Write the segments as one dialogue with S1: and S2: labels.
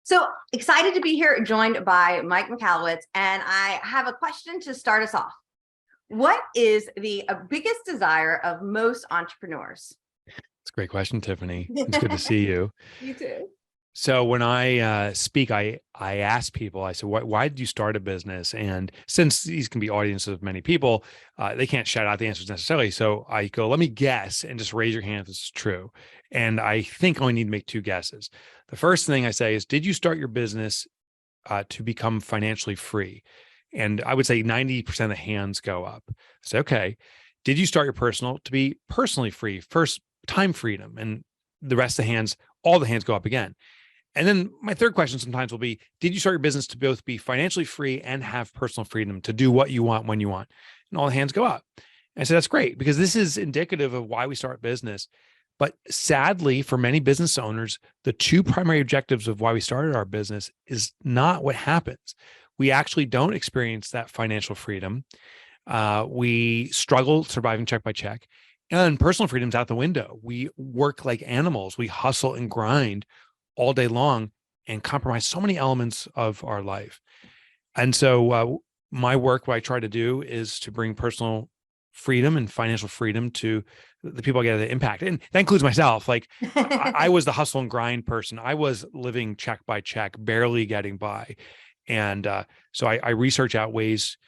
S1: So excited to be here, joined by Mike Michalowicz, and I have a question to start us off. What is the biggest desire of most entrepreneurs?
S2: It's a great question, Tiffany. It's good to see you.
S1: You too.
S2: So when I speak, I ask people, I say, why did you start a business? And since these can be audiences of many people, they can't shout out the answers necessarily. So I go, let me guess and just raise your hand if this is true. And I think I only need to make two guesses. The first thing I say is, did you start your business to become financially free? And I would say 90% of the hands go up. I say, okay, did you start your personal to be personally free? First, time freedom. And the rest of the hands, all the hands go up again. And then my third question sometimes will be, did you start your business to both be financially free and have personal freedom to do what you want when you want? And all the hands go up. And I said, that's great, because this is indicative of why we start business. But sadly, for many business owners, the two primary objectives of why we started our business is not what happens. We actually don't experience that financial freedom. We struggle surviving check by check, and personal freedom's out the window. We work like animals. We hustle and grind all day long and compromise so many elements of our life. And so my work, what I try to do is to bring personal freedom and financial freedom to the people I get to impact. And that includes myself. Like I was the hustle and grind person. I was living check by check, barely getting by. And so I research out ways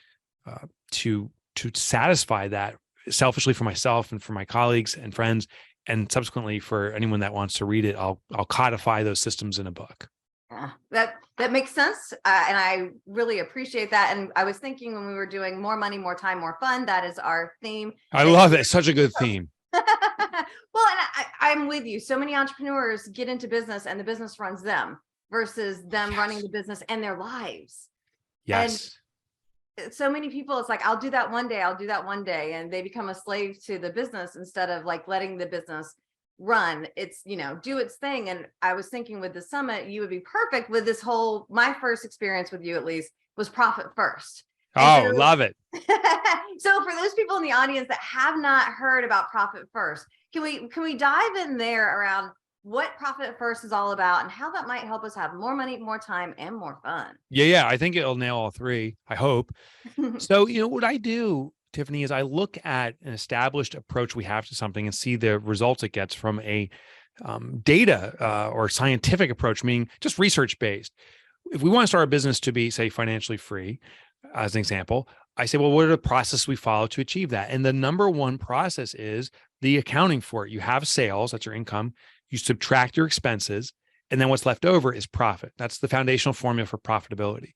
S2: to satisfy that selfishly for myself and for my colleagues and friends. And subsequently, for anyone that wants to read it, I'll codify those systems in a book.
S1: Yeah, that makes sense, and I really appreciate that. And I was thinking when we were doing more money, more time, more fun, that is our theme.
S2: I love it. Such a good theme.
S1: Well, and I'm with you. So many entrepreneurs get into business, and the business runs them versus them running the business and their lives.
S2: Yes.
S1: And so many people, it's like, I'll do that one day. I'll do that one day. And they become a slave to the business instead of like letting the business run. It's, do its thing. And I was thinking with the summit, you would be perfect with this whole, my first experience with you at least was profit first.
S2: Oh, love it.
S1: So for those people in the audience that have not heard about profit first, can we dive in there around what profit first is all about and how that might help us have more money, more time, and more fun?
S2: Yeah. I think it'll nail all three, I hope. So, what I do, Tiffany, is I look at an established approach we have to something and see the results it gets from a data or scientific approach, meaning just research-based. If we want to start a business to be, say, financially free, as an example, I say, well, what are the processes we follow to achieve that? And the number one process is the accounting for it. You have sales, that's your income. You subtract your expenses, and then what's left over is profit. That's the foundational formula for profitability.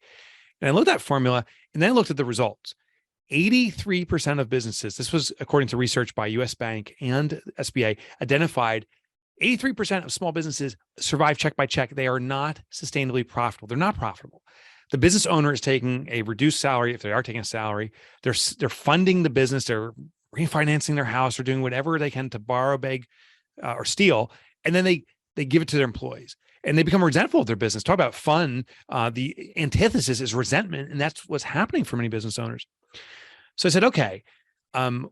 S2: And I looked at that formula, and then I looked at the results. 83% of businesses, this was according to research by US Bank and SBA, identified 83% of small businesses survive check by check. They are not sustainably profitable. They're not profitable. The business owner is taking a reduced salary. If they are taking a salary, they're funding the business. They're refinancing their house or doing whatever they can to borrow, beg, or steal. And then they give it to their employees, and they become resentful of their business. Talk about fun. The antithesis is resentment. And that's what's happening for many business owners. So I said, okay,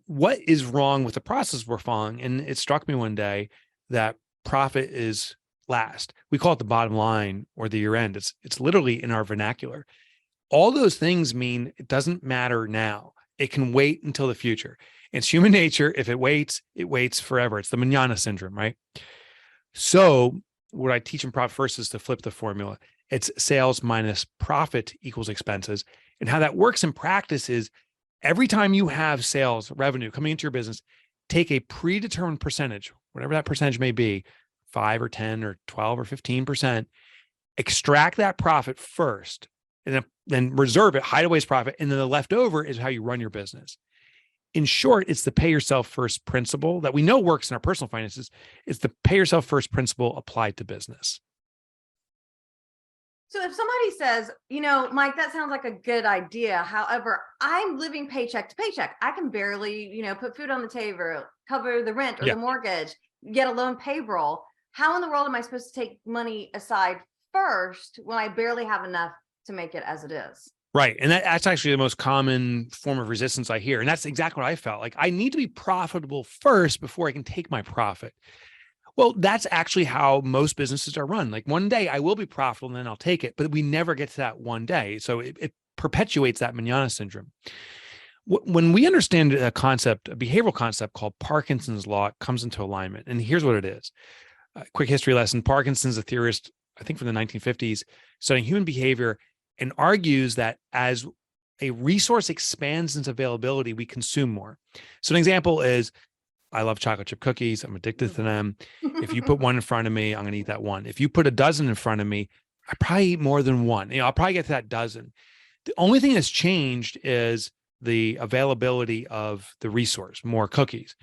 S2: what is wrong with the process we're following? And it struck me one day that profit is last. We call it the bottom line or the year end. It's literally in our vernacular. All those things mean it doesn't matter now. It can wait until the future. It's human nature. If it waits forever. It's the manana syndrome, right? So what I teach in Profit First is to flip the formula. It's sales minus profit equals expenses. And how that works in practice is every time you have sales revenue coming into your business, take a predetermined percentage, whatever that percentage may be, 5 or 10 or 12 or 15%, extract that profit first, and then reserve it, hide away as profit. And then the leftover is how you run your business. In short, it's the pay yourself first principle that we know works in our personal finances. It's the pay yourself first principle applied to business.
S1: So if somebody says, Mike, that sounds like a good idea. However, I'm living paycheck to paycheck. I can barely, put food on the table, cover the rent or the mortgage, get a loan payroll. How in the world am I supposed to take money aside first when I barely have enough to make it as it is?
S2: Right. And that's actually the most common form of resistance I hear. And that's exactly what I felt like. I need to be profitable first before I can take my profit. Well, that's actually how most businesses are run. Like one day I will be profitable and then I'll take it, but we never get to that one day. So it perpetuates that manana syndrome. When we understand a concept, a behavioral concept called Parkinson's law, it comes into alignment. And here's what it is. A quick history lesson. Parkinson's a theorist, I think from the 1950s, studying human behavior, and argues that as a resource expands its availability, we consume more. So an example is, I love chocolate chip cookies. I'm addicted to them. If you put one in front of me, I'm going to eat that one. If you put a dozen in front of me, I probably eat more than one. I'll probably get to that dozen. The only thing that's changed is the availability of the resource, more cookies,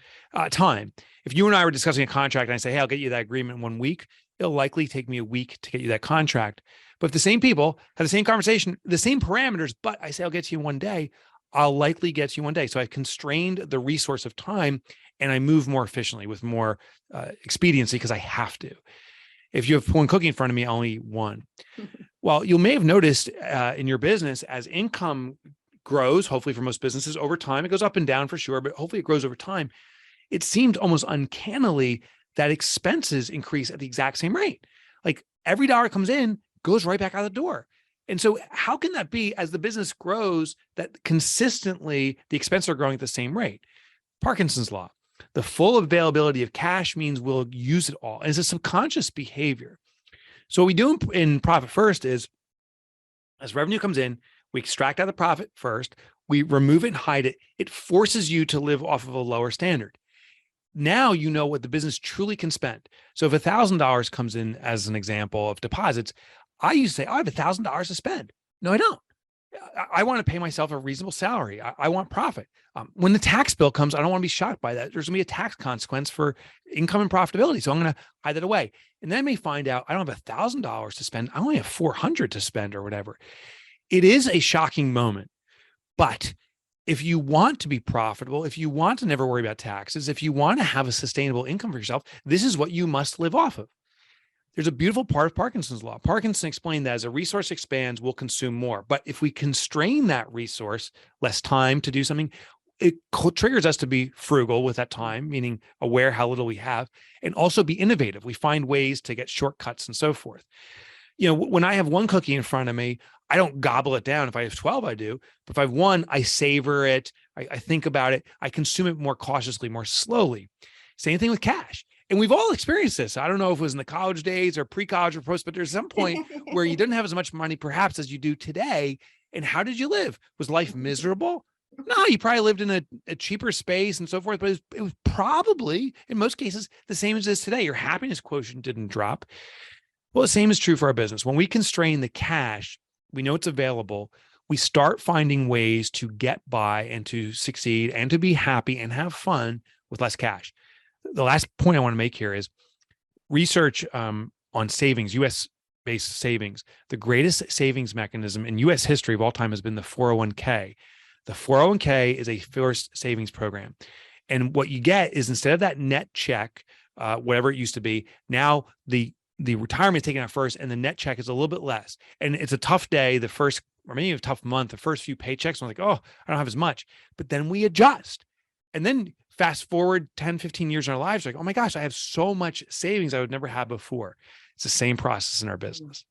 S2: time. If you and I were discussing a contract and I say, hey, I'll get you that agreement in 1 week, it'll likely take me a week to get you that contract. But if the same people have the same conversation, the same parameters, but I say, I'll get to you one day, I'll likely get to you one day. So I've constrained the resource of time and I move more efficiently with more expediency because I have to. If you have one cookie in front of me, I'll eat one. Well, you may have noticed in your business as income grows, hopefully for most businesses over time, it goes up and down for sure, but hopefully it grows over time. It seemed almost uncannily that expenses increase at the exact same rate. Like every dollar comes in, goes right back out the door. And so how can that be as the business grows that consistently the expenses are growing at the same rate? Parkinson's law. The full availability of cash means we'll use it all. And it's a subconscious behavior. So what we do in Profit First is as revenue comes in, we extract out the profit first, we remove it and hide it. It forces you to live off of a lower standard. Now you know what the business truly can spend. So if $1,000 comes in as an example of deposits, I used to say, I have $1,000 to spend. No, I don't. I want to pay myself a reasonable salary. I want profit. When the tax bill comes, I don't want to be shocked by that. There's going to be a tax consequence for income and profitability. So I'm going to hide that away. And then I may find out I don't have $1,000 to spend. I only have $400 to spend or whatever. It is a shocking moment. But if you want to be profitable, if you want to never worry about taxes, if you want to have a sustainable income for yourself, this is what you must live off of. There's a beautiful part of Parkinson's law. Parkinson explained that as a resource expands, we'll consume more. But if we constrain that resource, less time to do something, it triggers us to be frugal with that time, meaning aware how little we have, and also be innovative. We find ways to get shortcuts and so forth. When I have one cookie in front of me, I don't gobble it down. If I have 12, I do. But if I have one, I savor it. I think about it. I consume it more cautiously, more slowly. Same thing with cash. And we've all experienced this. I don't know if it was in the college days or pre-college or post, but there's some point where you didn't have as much money perhaps as you do today. And how did you live? Was life miserable? No, you probably lived in a cheaper space and so forth, but it was probably, in most cases, the same as it is today. Your happiness quotient didn't drop. Well, the same is true for our business. When we constrain the cash, we know it's available. We start finding ways to get by and to succeed and to be happy and have fun with less cash. The last point I want to make here is research on savings, US-based savings. The greatest savings mechanism in US history of all time has been the 401k. The 401k is a forced savings program. And what you get is instead of that net check, whatever it used to be, now the retirement is taken out first and the net check is a little bit less. And it's a tough day, the first, or maybe a tough month, the first few paychecks, I'm like, oh, I don't have as much. But then we adjust. And then fast forward 10, 15 years in our lives, like, oh my gosh, I have so much savings I would never have before. It's the same process in our business.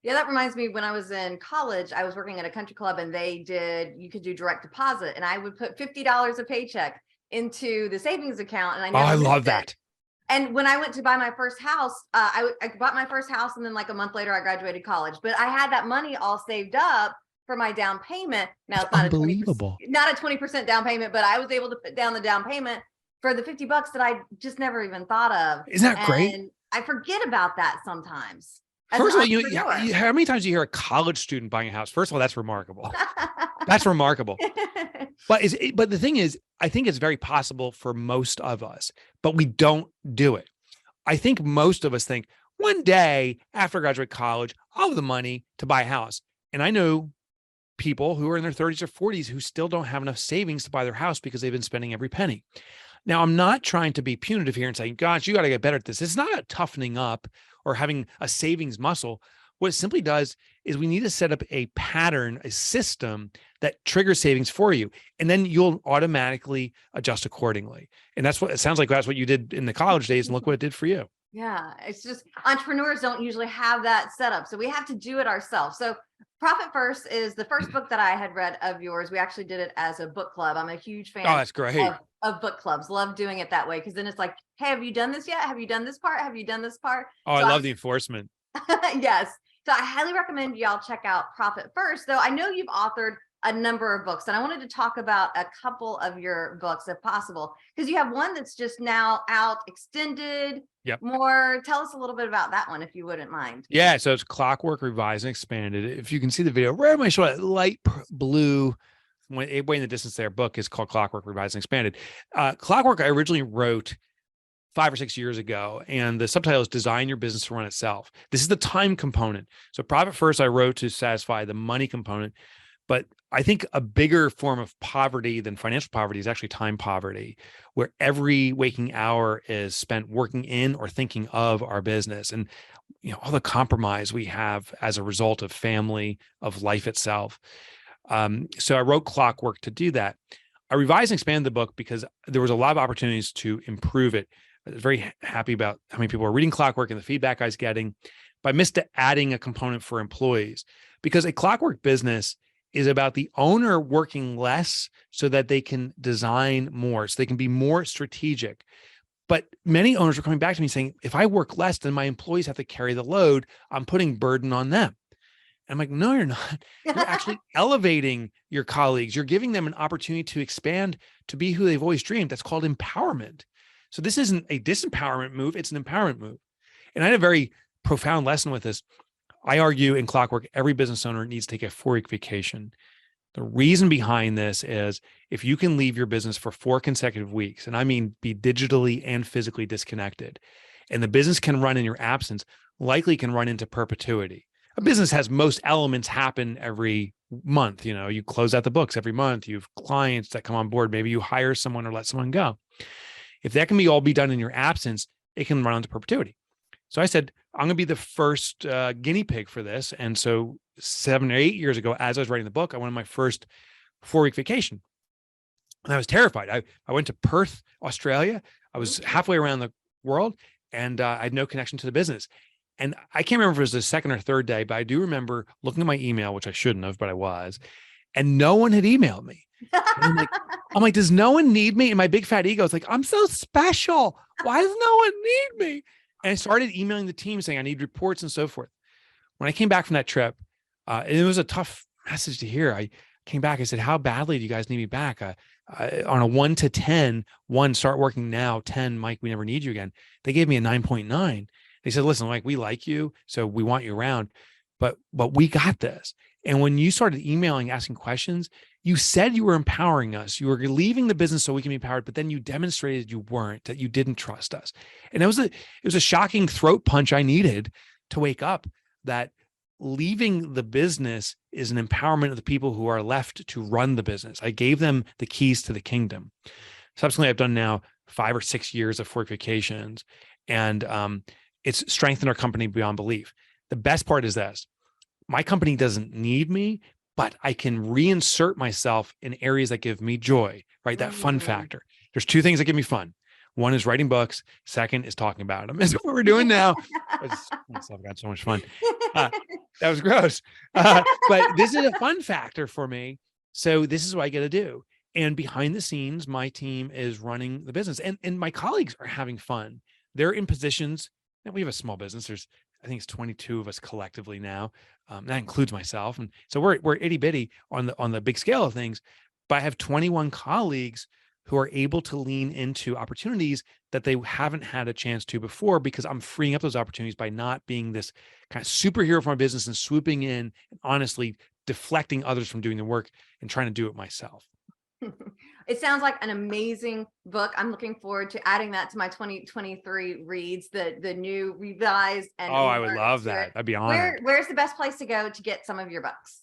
S1: Yeah, that reminds me, when I was in college, I was working at a country club and you could do direct deposit, and I would put $50 a paycheck into the savings account. And
S2: I love that.
S1: And when I went to buy my first house, I bought my first house, and then like a month later, I graduated college. But I had that money all saved up for my down payment. Now it's not
S2: unbelievable.
S1: Not a 20% down payment, but I was able to put down the down payment for the $50 that I just never even thought of.
S2: Isn't that great?
S1: And I forget about that sometimes.
S2: First of all, how many times do you hear a college student buying a house? First of all, that's remarkable. That's remarkable. But the thing is, I think it's very possible for most of us, but we don't do it. I think most of us think one day after I graduate college, I'll have the money to buy a house. And I know people who are in their 30s or 40s who still don't have enough savings to buy their house because they've been spending every penny. Now, I'm not trying to be punitive here and saying, gosh, you got to get better at this. It's not a toughening up or having a savings muscle. What it simply does is we need to set up a pattern, a system that triggers savings for you. And then you'll automatically adjust accordingly. And that's what it sounds like. That's what you did in the college days. And look what it did for you.
S1: Yeah, it's just entrepreneurs don't usually have that setup. So we have to do it ourselves. So Profit First is the first book that I had read of yours. We actually did it as a book club. I'm a huge fan
S2: That's great.
S1: Of book clubs. Love doing it that way, because then it's like, hey, have you done this yet? Have you done this part? Have you done this part?
S2: Oh, I love the enforcement.
S1: Yes. So I highly recommend y'all check out Profit First. Though I know you've authored a number of books, and I wanted to talk about a couple of your books if possible, because you have one that's just now out, extended.
S2: Yep.
S1: More. Tell us a little bit about that one, if you wouldn't mind.
S2: Yeah. So it's Clockwork Revised and Expanded. If you can see the video, where am I showing it? Light blue, way in the distance there, book is called Clockwork Revised and Expanded. Clockwork, I originally wrote 5 or 6 years ago, and the subtitle is Design Your Business to Run Itself. This is the time component. So Profit First, I wrote to satisfy the money component, but I think a bigger form of poverty than financial poverty is actually time poverty, where every waking hour is spent working in or thinking of our business, and all the compromise we have as a result of family, of life itself. So I wrote Clockwork to do that. I revised and expanded the book because there was a lot of opportunities to improve it. I was very happy about how many people are reading Clockwork and the feedback I was getting, but I missed adding a component for employees, because a Clockwork business is about the owner working less so that they can design more, so they can be more strategic. But many owners are coming back to me saying, if I work less, then my employees have to carry the load. I'm putting burden on them. And I'm like, no, you're not. You're actually elevating your colleagues. You're giving them an opportunity to expand, to be who they've always dreamed. That's called empowerment. So this isn't a disempowerment move. It's an empowerment move. And I had a very profound lesson with this. I argue in Clockwork, every business owner needs to take a 4-week vacation. The reason behind this is if you can leave your business for 4 consecutive weeks, and I mean be digitally and physically disconnected, and the business can run in your absence, likely can run into perpetuity. A business has most elements happen every month. You close out the books every month. You have clients that come on board. Maybe you hire someone or let someone go. If that can all be done in your absence, it can run into perpetuity. So I said, I'm going to be the first guinea pig for this. And so 7 or 8 years ago, as I was writing the book, I went on my first 4-week vacation. And I was terrified. I went to Perth, Australia. I was halfway around the world, and I had no connection to the business. And I can't remember if it was the second or third day, but I do remember looking at my email, which I shouldn't have, but I was, and no one had emailed me. And I'm like, does no one need me? And my big fat ego is like, I'm so special. Why does no one need me? And I started emailing the team saying I need reports and so forth. When I came back from that trip, and it was a tough message to hear. I came back. I said, how badly do you guys need me back? On a 1 to 10, 1, start working now. 10, Mike, we never need you again. They gave me a 9.9. They said, listen, Mike, we like you, so we want you around, but we got this. And when you started emailing, asking questions, you said you were empowering us. You were leaving the business so we can be empowered, but then you demonstrated you weren't, that you didn't trust us. And it was a shocking throat punch I needed to wake up, that leaving the business is an empowerment of the people who are left to run the business. I gave them the keys to the kingdom. Subsequently, I've done now 5 or 6 years of fortifications, and it's strengthened our company beyond belief. The best part is this: my company doesn't need me, but I can reinsert myself in areas that give me joy, right? That fun factor. There's 2 things that give me fun. One is writing books. Second is talking about them. That's what we're doing now. I've got so much fun. That was gross. But this is a fun factor for me. So this is what I get to do. And behind the scenes, my team is running the business, and my colleagues are having fun. They're in positions. And we have a small business. I think it's 22 of us collectively now. That includes myself. And so we're itty bitty on the big scale of things, but I have 21 colleagues who are able to lean into opportunities that they haven't had a chance to before, because I'm freeing up those opportunities by not being this kind of superhero for my business and swooping in and honestly deflecting others from doing the work and trying to do it myself.
S1: It sounds like an amazing book. I'm looking forward to adding that to my 2023 reads, the new revised. And
S2: I would love that. I'd be honored.
S1: Where's the best place to go to get some of your books?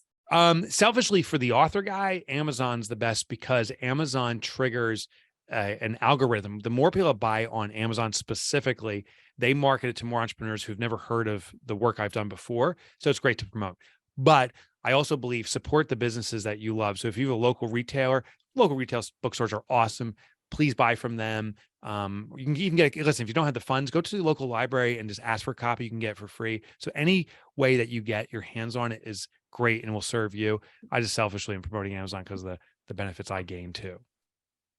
S2: Selfishly, for the author guy, Amazon's the best, because Amazon triggers an algorithm. The more people buy on Amazon specifically, They market it to more entrepreneurs who've never heard of the work I've done before. So it's great to promote. But I also believe support the businesses that you love. So if you have a local retailer, local retail bookstores are awesome. Please buy from them. You can even get, listen, if you don't have the funds, go to the local library and just ask for a copy. You can get it for free. So any way that you get your hands on it is great and will serve you. I just selfishly am promoting Amazon because of the benefits I gain too.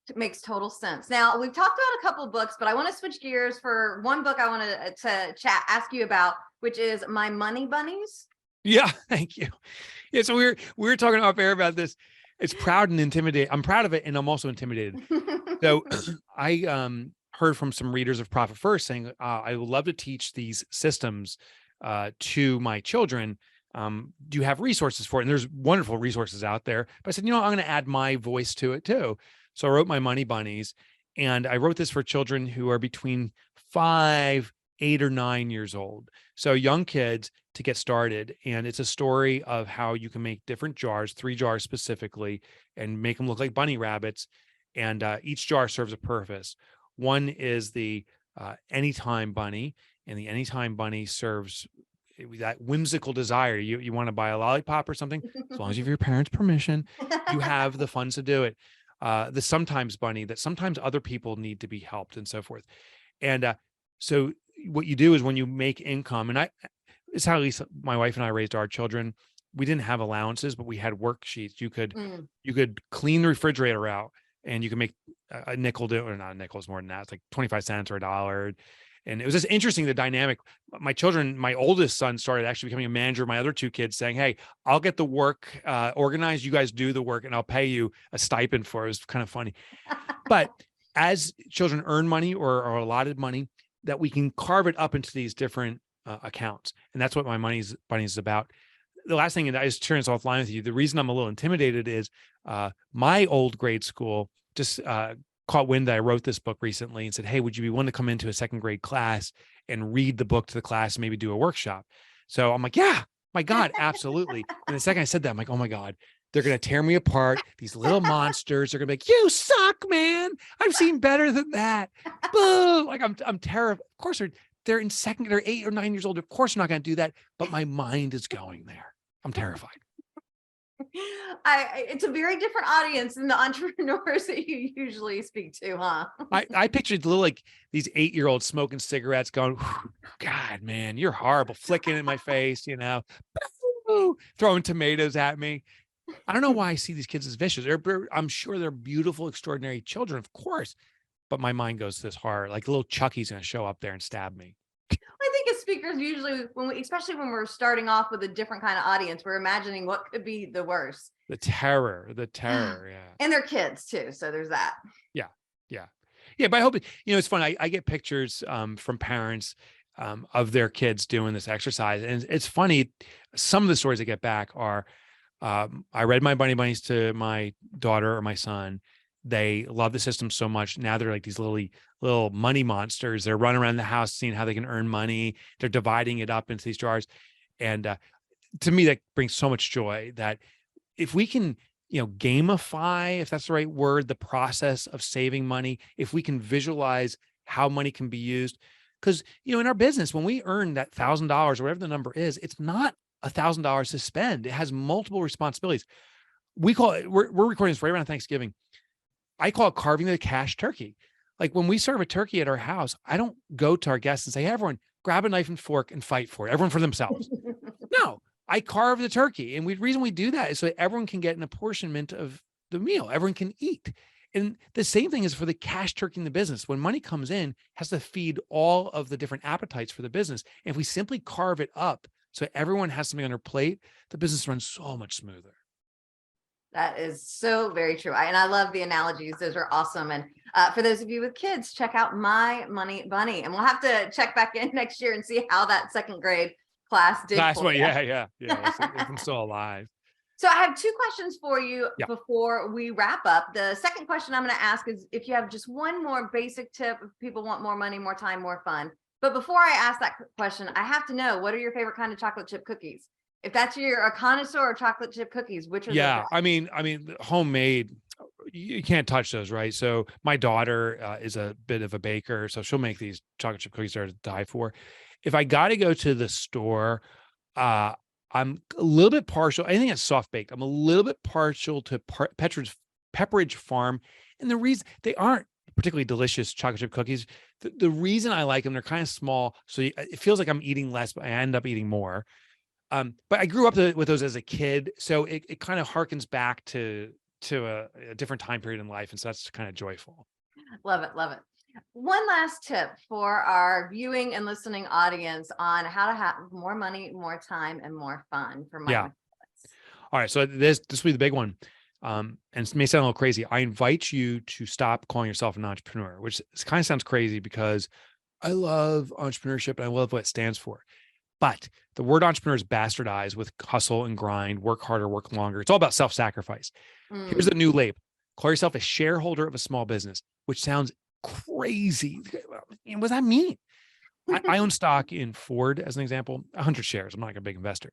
S1: It makes total sense. Now, we've talked about a couple of books, but I want to switch gears for one book I want to ask you about, which is My Money Bunnies.
S2: Yeah, thank you. Yeah, so we were talking off air about this. It's proud and intimidating. I'm proud of it, and I'm also intimidated. So I heard from some readers of Profit First saying, I would love to teach these systems to my children. Do you have resources for it? And there's wonderful resources out there. But I said, I'm going to add my voice to it too. So I wrote My Money Bunnies, and I wrote this for children who are between 5, 8, or 9 years old. So young kids to get started. And it's a story of how you can make different jars, 3 jars specifically, and make them look like bunny rabbits. And each jar serves a purpose. One is the Anytime Bunny, and the Anytime Bunny serves that whimsical desire. You want to buy a lollipop or something, as long as you have your parents' permission, you have the funds to do it. The Sometimes Bunny, that sometimes other people need to be helped and so forth. And so what you do is when you make income, and it's how at least my wife and I raised our children. We didn't have allowances, but we had worksheets. You could clean the refrigerator out, and you can make a nickel do, or not a nickel, is more than that. It's like 25 cents or $1. And it was just interesting, the dynamic. My children, my oldest son started actually becoming a manager. My other 2 kids saying, hey, I'll get the work organized. You guys do the work and I'll pay you a stipend for it. It was kind of funny. But as children earn money or are allotted money, that we can carve it up into these different accounts. And that's what My Money Bunnies is about. The last thing, and I just turn this offline with you, the reason I'm a little intimidated is my old grade school just caught wind that I wrote this book recently and said, hey, would you be willing to come into a 2nd grade class and read the book to the class and maybe do a workshop? So I'm like, yeah, my God, absolutely. And the second I said that, I'm like, oh my God, they're going to tear me apart. These little monsters are going to be like, you suck, man. I've seen better than that. Boo. Like I'm terrified. Of course they're in 2nd, they're 8 or 9 years old. Of course they're not going to do that, but my mind is going there. I'm terrified.
S1: It's a very different audience than the entrepreneurs that you usually speak to, huh?
S2: I pictured little, like these 8-year-olds smoking cigarettes going, God, man, you're horrible, flicking in my face, throwing tomatoes at me. I don't know why I see these kids as vicious. I'm sure they're beautiful, extraordinary children, of course, but my mind goes this hard. Like little Chucky's going to show up there and stab me.
S1: I think as speakers, usually especially when we're starting off with a different kind of audience, we're imagining what could be the worst.
S2: The terror, yeah.
S1: And they're kids too. So there's that.
S2: Yeah. But I hope, it's fun. I get pictures from parents of their kids doing this exercise. And it's funny. Some of the stories I get back are, I read My Bunny Bunnies to my daughter or my son. They love the system so much. Now they're like these little money monsters. They're running around the house, seeing how they can earn money. They're dividing it up into these jars. And to me, that brings so much joy that if we can, gamify, if that's the right word, the process of saving money, if we can visualize how money can be used. Because, in our business, when we earn that $1,000 or whatever the number is, it's not $1,000 to spend. It has multiple responsibilities. We call it, we're recording this right around Thanksgiving. I call it carving the cash turkey. Like when we serve a turkey at our house, I don't go to our guests and say, hey, everyone, grab a knife and fork and fight for it. Everyone for themselves. No, I carve the turkey. And the reason we do that is so that everyone can get an apportionment of the meal. Everyone can eat. And the same thing is for the cash turkey in the business. When money comes in, it has to feed all of the different appetites for the business. And if we simply carve it up so everyone has something on their plate, the business runs so much smoother.
S1: That is so very true. And I love the analogies. Those are awesome. And for those of you with kids, check out My Money Bunny. And we'll have to check back in next year and see how that 2nd grade class did.
S2: Last one, yeah. If I'm still alive.
S1: So I have 2 questions for you before we wrap up. The second question I'm going to ask is if you have just one more basic tip, if people want more money, more time, more fun. But before I ask that question, I have to know, what are your favorite kind of chocolate chip cookies? If that's a connoisseur of chocolate chip cookies, which are
S2: I mean, homemade, you can't touch those, right? So my daughter is a bit of a baker, so she'll make these chocolate chip cookies that are to die for. If I got to go to the store, uh, I'm a little bit partial. I think it's soft baked. I'm a little bit partial to Pepperidge Farm, and the reason they aren't particularly delicious chocolate chip cookies. The reason I like them, they're kind of small, so it feels like I'm eating less, but I end up eating more. But I grew up with those as a kid, so it kind of harkens back to a different time period in life, and so that's kind of joyful.
S1: Love it, love it. One last tip for our viewing and listening audience on how to have more money, more time, and more fun for Mike
S2: Yeah.
S1: Michalowicz.
S2: All right, so this will be the big one. And it may sound a little crazy. I invite you to stop calling yourself an entrepreneur, which kind of sounds crazy because I love entrepreneurship and I love what it stands for. But the word entrepreneur is bastardized with hustle and grind, work harder, work longer. It's all about self-sacrifice. Here's a new label. Call yourself a shareholder of a small business, which sounds crazy. What does that mean? I own stock in Ford, as an example, 100 shares. I'm not like a big investor.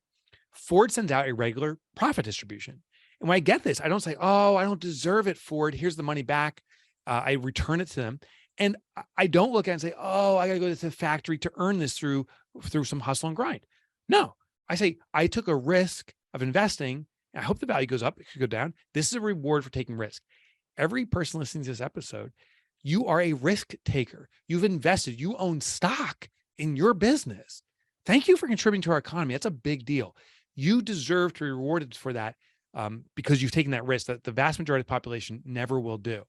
S2: Ford sends out a regular profit distribution. And when I get this, I don't say, oh, I don't deserve it, Ford. Here's the money back. I return it to them. And I don't look at it and say, oh, I got to go to the factory to earn this through some hustle and grind. No, I say, I took a risk of investing. I hope the value goes up. It could go down. This is a reward for taking risk. Every person listening to this episode, you are a risk taker. You've invested. You own stock in your business. Thank you for contributing to our economy. That's a big deal. You deserve to be rewarded for that because you've taken that risk that the vast majority of the population never will do.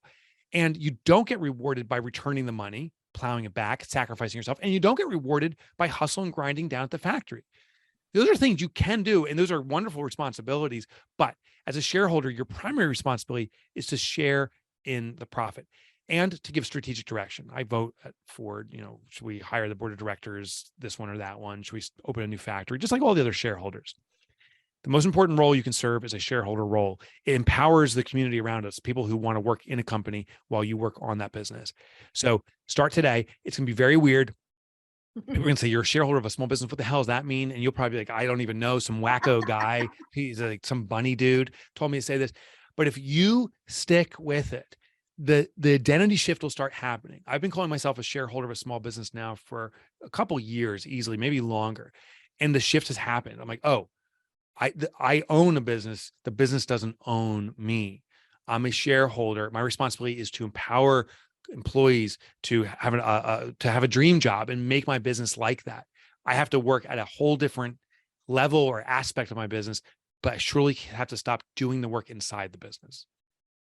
S2: And you don't get rewarded by returning the money, plowing it back, sacrificing yourself. And you don't get rewarded by hustle and grinding down at the factory. Those are things you can do, and those are wonderful responsibilities. But as a shareholder, your primary responsibility is to share in the profit and to give strategic direction. I vote at Ford, should we hire the board of directors, this one or that one? Should we open a new factory? Just like all the other shareholders. The most important role you can serve is a shareholder role. It empowers the community around us, people who want to work in a company while you work on that business. So start today. It's going to be very weird. People are going to say, you're a shareholder of a small business. What the hell does that mean? And you'll probably be like, I don't even know, some wacko guy. He's like some bunny dude told me to say this. But if you stick with it, the identity shift will start happening. I've been calling myself a shareholder of a small business now for a couple years, easily, maybe longer. And the shift has happened. I'm like, oh, I own a business. The business doesn't own me. I'm a shareholder. My responsibility is to empower employees to have a dream job and make my business like that. I have to work at a whole different level or aspect of my business, but I surely have to stop doing the work inside the business.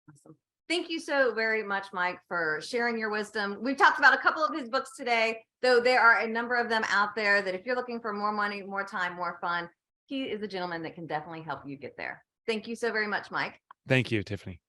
S1: Awesome. Thank you so very much, Mike, for sharing your wisdom. We've talked about a couple of his books today, though there are a number of them out there that if you're looking for more money, more time, more fun, he is a gentleman that can definitely help you get there. Thank you so very much, Mike.
S2: Thank you, Tiffanie.